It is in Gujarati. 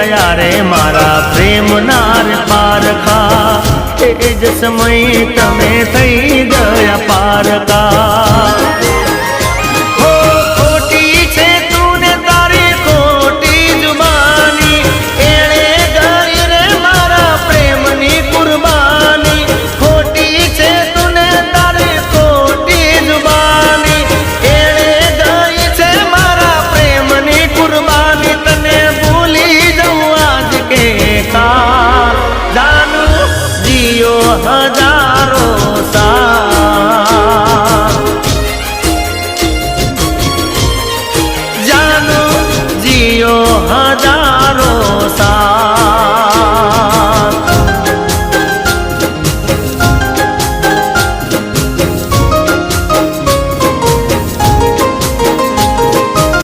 ગયા રે મારા પ્રેમના રે પારખા એ જ સમય તમે થઈ ગયા પારકા હો ખોટી છે તું ને તારી ખોટી જુબાની એણે ગઈ રે મારા પ્રેમની કુરબાની ખોટી છે તું ને તારી ખોટી જુબાની એણે ગઈ છે મારા પ્રેમની કુરબાની તને ભૂલી જવું આજ કે કાલ જાનું જીઓ હજારો સાલ જાનું જીઓ હજારો